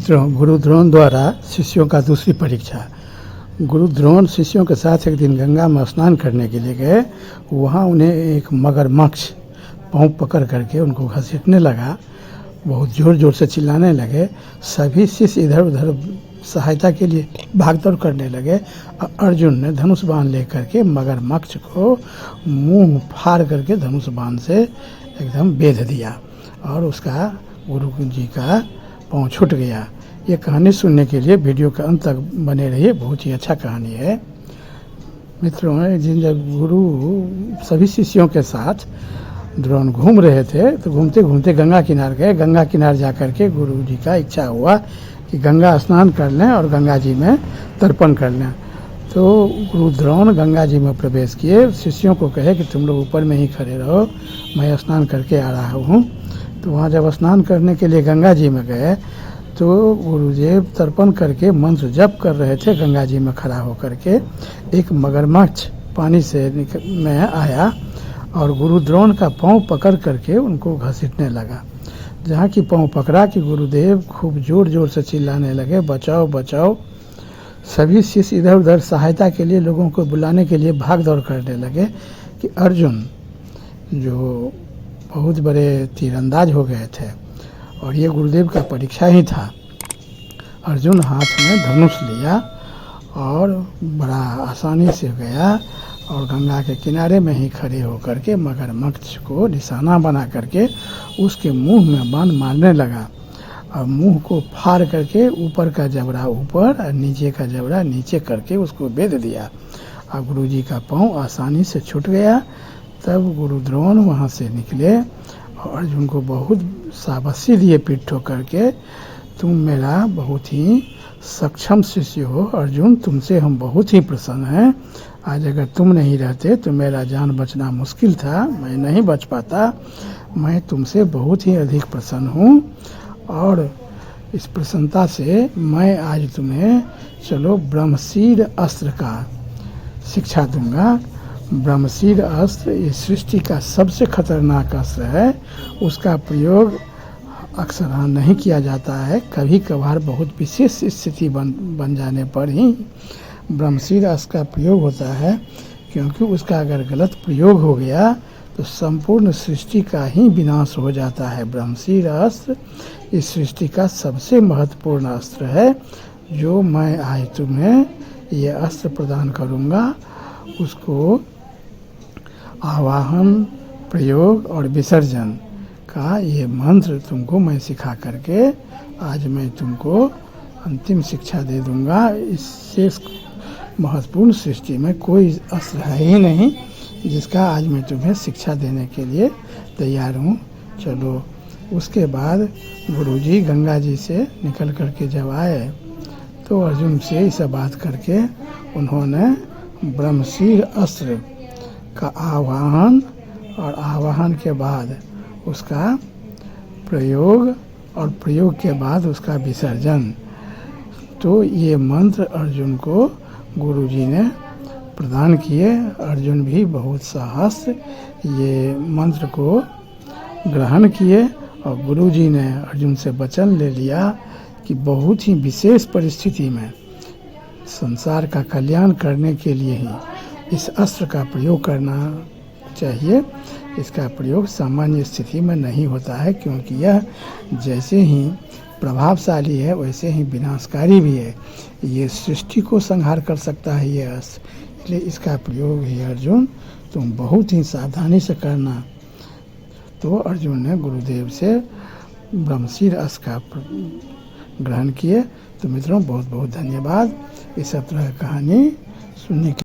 मित्रों, गुरु द्रोण द्वारा शिष्यों का दूसरी परीक्षा। गुरु द्रोण शिष्यों के साथ एक दिन गंगा में स्नान करने के लिए गए। वहाँ उन्हें एक मगरमच्छ पाँव पकड़ करके उनको घसीटने लगा। बहुत ज़ोर ज़ोर से चिल्लाने लगे। सभी शिष्य इधर उधर सहायता के लिए भागदौड़ करने लगे। अर्जुन ने धनुष बाण लेकर के मगरमच्छ को मुंह फाड़ करके धनुष बाण से एकदम बेध दिया और उसका गुरु जी का पाँव छूट गया। ये कहानी सुनने के लिए वीडियो के अंत तक बने रहिए, बहुत ही अच्छा कहानी है। मित्रों, जब गुरु सभी शिष्यों के साथ द्रोण घूम रहे थे तो घूमते घूमते गंगा किनार गए। गंगा किनार जा कर के गुरु जी का इच्छा हुआ कि गंगा स्नान कर लें और गंगा जी में तर्पण कर लें। तो गुरु द्रोण गंगा जी में प्रवेश किए। शिष्यों को कहे कि तुम लोग ऊपर में ही खड़े रहो, मैं स्नान करके आ रहा हूँ। तो वहाँ जब स्नान करने के लिए गंगा जी में गए तो गुरुदेव तर्पण करके मंत्र जप कर रहे थे। गंगा जी में खड़ा होकर के एक मगरमच्छ पानी से में आया और गुरु द्रोण का पाँव पकड़ करके उनको घसीटने लगा। जहाँ की पाँव पकड़ा कि गुरुदेव खूब ज़ोर ज़ोर से चिल्लाने लगे, बचाओ बचाओ। सभी शिष्य इधर उधर सहायता के लिए लोगों को बुलाने के लिए भाग दौड़ करने लगे कि अर्जुन जो बहुत बड़े तीरंदाज हो गए थे और ये गुरुदेव का परीक्षा ही था। अर्जुन हाथ में धनुष लिया और बड़ा आसानी से गया और गंगा के किनारे में ही खड़े होकर के मगरमच्छ को निशाना बना करके उसके मुंह में बाण मारने लगा और मुंह को फाड़ करके ऊपर का जबड़ा ऊपर और नीचे का जबड़ा नीचे करके उसको बेध दिया और गुरु जी का पाँव आसानी से छूट गया। तब गुरु द्रोण वहाँ से निकले और अर्जुन को बहुत शाबाशी दिए पीठ ठोक करके, तुम मेरा बहुत ही सक्षम शिष्य हो अर्जुन, तुमसे हम बहुत ही प्रसन्न हैं। आज अगर तुम नहीं रहते तो मेरा जान बचना मुश्किल था, मैं नहीं बच पाता। मैं तुमसे बहुत ही अधिक प्रसन्न हूँ और इस प्रसन्नता से मैं आज तुम्हें चलो ब्रह्मशीर अस्त्र का शिक्षा दूंगा। ब्रह्मशीर अस्त्र इस सृष्टि का सबसे खतरनाक अस्त्र है। उसका प्रयोग अक्सर नहीं किया जाता है, कभी कभार बहुत विशेष स्थिति बन जाने पर ही ब्रह्मशीर अस्त्र का प्रयोग होता है, क्योंकि उसका अगर गलत प्रयोग हो गया तो संपूर्ण सृष्टि का ही विनाश हो जाता है। ब्रह्मशीर अस्त्र इस सृष्टि का सबसे महत्वपूर्ण अस्त्र है जो मैं आज तुम्हें ये अस्त्र प्रदान करूँगा। उसको आवाहन, प्रयोग और विसर्जन का ये मंत्र तुमको मैं सिखा करके आज मैं तुमको अंतिम शिक्षा दे दूंगा। इससे महत्वपूर्ण सृष्टि में कोई अस्त्र है ही नहीं जिसका आज मैं तुम्हें शिक्षा देने के लिए तैयार हूँ। चलो। उसके बाद गुरुजी गंगा जी से निकल करके जब आए तो अर्जुन से इस बात करके उन्होंने ब्रह्मशीर अस्त्र का आवाहन और आवाहन के बाद उसका प्रयोग और प्रयोग के बाद उसका विसर्जन, तो ये मंत्र अर्जुन को गुरुजी ने प्रदान किए। अर्जुन भी बहुत साहस ये मंत्र को ग्रहण किए और गुरुजी ने अर्जुन से वचन ले लिया कि बहुत ही विशेष परिस्थिति में संसार का कल्याण करने के लिए ही इस अस्त्र का प्रयोग करना चाहिए। इसका प्रयोग सामान्य स्थिति में नहीं होता है, क्योंकि यह जैसे ही प्रभावशाली है वैसे ही विनाशकारी भी है। ये सृष्टि को संहार कर सकता है ये अस्त्र, इसलिए इसका प्रयोग ही अर्जुन तुम बहुत ही सावधानी से करना। तो अर्जुन ने गुरुदेव से ब्रह्मशीर अस्त्र का ग्रहण किए। तो मित्रों, बहुत बहुत धन्यवाद इस तरह की कहानी सुनने के